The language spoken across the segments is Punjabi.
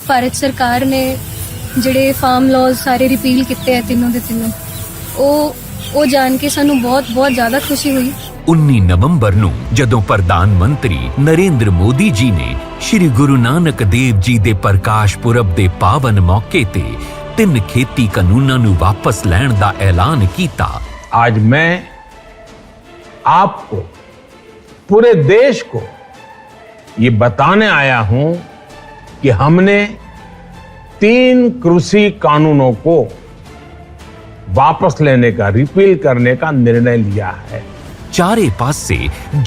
ਭਾਰਤ ਸਰਕਾਰ ਨੇ ਜਿਹੜੇ ਫਾਰਮ ਲਾਜ਼ ਸਾਰੇ ਰਿਪੀਲ ਕੀਤੇ ਆ ਤਿੰਨੋਂ ਦੇ ਤਿੰਨੋਂ, ਉਹ ਜਾਣ ਕੇ ਸਾਨੂੰ ਬਹੁਤ ਜ਼ਿਆਦਾ ਖੁਸ਼ੀ ਹੋਈ। 19 ਨਵੰਬਰ ਨੂੰ ਜਦੋਂ ਪ੍ਰਧਾਨ ਮੰਤਰੀ ਨਰਿੰਦਰ ਮੋਦੀ ਜੀ ਨੇ ਸ਼੍ਰੀ ਗੁਰੂ ਨਾਨਕ ਦੇਵ ਜੀ ਦੇ ਪ੍ਰਕਾਸ਼ ਪੁਰਬ ਦੇ ਪਾਵਨ ਮੌਕੇ ਤੇ 3 ਖੇਤੀ ਕਾਨੂੰਨਾਂ ਨੂੰ ਵਾਪਸ ਲੈਣ ਦਾ ਐਲਾਨ ਕੀਤਾ। आज मैं आपको, पूरे देश को ये बताने आया हूं कि हमने 3 कृषि कानूनों को वापस लेने का, रिपील करने का निर्णय लिया है। ਚਾਰੇ ਪਾਸੇ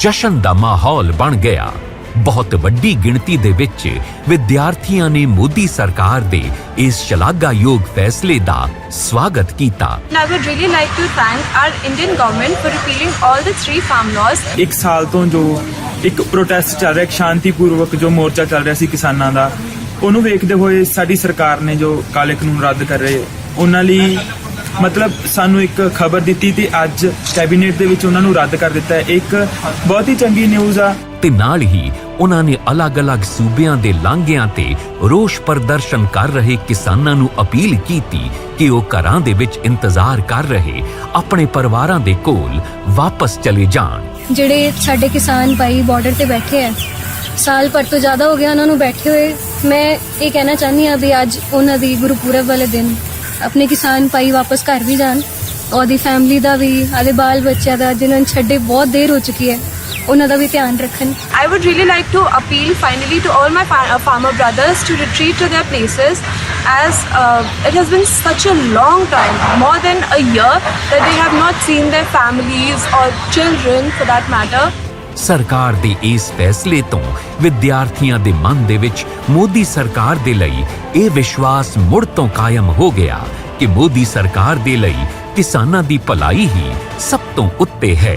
ਜਸ਼ਨ ਦਾ ਮਾਹੌਲ ਬਣ ਗਿਆ। ਬਹੁਤ ਵੱਡੀ ਗਿਣਤੀ ਦੇ ਵਿੱਚ ਵਿਦਿਆਰਥੀਆਂ ਨੇ ਮੋਦੀ ਸਰਕਾਰ ਦੇ ਇਸ ਸ਼ਲਾਘਾਯੋਗ ਫੈਸਲੇ ਦਾ ਸਵਾਗਤ ਕੀਤਾ। I would really like to thank our Indian government for repealing all the 3 farm laws. ਇੱਕ ਸਾਲ ਤੋਂ ਜੋ ਇੱਕ ਪ੍ਰੋਟੈਸਟ ਚੱਲ ਰਿਹਾ, ਇੱਕ ਸ਼ਾਂਤੀਪੂਰਵਕ ਜੋ ਮੋਰਚਾ ਚੱਲ ਰਿਹਾ ਸੀ ਕਿਸਾਨਾਂ ਦਾ, ਉਹਨੂੰ ਵੇਖਦੇ ਹੋਏ ਸਾਡੀ ਸਰਕਾਰ ਨੇ ਜੋ ਕਾਲੇ ਕਾਨੂੰਨ ਰੱਦ ਕਰ ਰਹੇ ਉਹਨਾਂ ਲਈ ਮਤਲਬ ਸਾਨੂੰ ਇੱਕ ਖਬਰ ਦਿੱਤੀ ਤੇ ਅੱਜ ਕੈਬਨਿਟ ਦੇ ਵਿੱਚ ਉਹਨਾਂ ਨੂੰ ਰੱਦ ਕਰ ਦਿੱਤਾ ਹੈ। ਇੱਕ ਬਹੁਤ ਹੀ ਚੰਗੀ ਨਿਊਜ਼ ਆ। ਤੇ ਨਾਲ ਹੀ ਉਹਨਾਂ ਨੇ ਅਲੱਗ-ਅਲੱਗ ਸੂਬਿਆਂ ਦੇ ਲਾਂਘਿਆਂ ਤੇ ਰੋਸ ਪ੍ਰਦਰਸ਼ਨ ਕਰ ਰਹੇ ਕਿਸਾਨਾਂ ਨੂੰ ਅਪੀਲ ਕੀਤੀ ਕਿ ਉਹ ਘਰਾਂ ਦੇ ਵਿੱਚ ਇੰਤਜ਼ਾਰ ਕਰ ਰਹੇ ਆਪਣੇ ਪਰਿਵਾਰਾਂ ਦੇ ਕੋਲ ਵਾਪਸ ਚਲੇ ਜਾਣ। ਜਿਹੜੇ ਸਾਡੇ ਕਿਸਾਨ ਭਾਈ ਬਾਰਡਰ ਤੇ ਬੈਠੇ ਆ, ਸਾਲ ਭਰ ਤੋਂ ਜ਼ਿਆਦਾ ਹੋ ਗਿਆ ਉਹਨਾਂ ਨੂੰ ਬੈਠੇ ਹੋਏ। ਮੈਂ ਇਹ ਕਹਿਣਾ ਚਾਹੁੰਦੀ ਹਾਂ ਵੀ ਅੱਜ ਉਹਨਾਂ ਦੀ ਗੁਰਪੁਰਬ ਵਾਲੇ ਦਿਨ ਆਪਣੇ ਕਿਸਾਨ ਭਾਈ ਵਾਪਸ ਘਰ ਵੀ ਜਾਣ, ਉਹਦੀ ਫੈਮਿਲੀ ਦਾ ਵੀ, ਆਦੇ ਬਾਲ ਬੱਚਿਆਂ ਦਾ ਜਿਨ੍ਹਾਂ ਨੂੰ ਛੱਡੇ ਬਹੁਤ ਦੇਰ ਹੋ ਚੁੱਕੀ ਹੈ, ਉਹਨਾਂ ਦਾ ਵੀ ਧਿਆਨ ਰੱਖਣ। I would really like to appeal finally to all my farmer brothers to retreat to their places, as it has been such a long time, more than a year, that they have not seen their families or children for that matter. ਸਰਕਾਰ ਦੇ ਇਸ ਫੈਸਲੇ ਤੋਂ ਵਿਦਿਆਰਥੀਆਂ ਦੇ ਮਨ ਦੇ ਵਿੱਚ ਮੋਦੀ ਸਰਕਾਰ ਦੇ ਲਈ ਇਹ ਵਿਸ਼ਵਾਸ ਮੁੜ ਤੋਂ ਕਾਇਮ ਹੋ ਗਿਆ ਕਿ ਮੋਦੀ ਸਰਕਾਰ ਦੇ ਲਈ ਕਿਸਾਨਾਂ ਦੀ ਭਲਾਈ ਹੀ ਸਭ ਤੋਂ ਉੱਤੇ ਹੈ।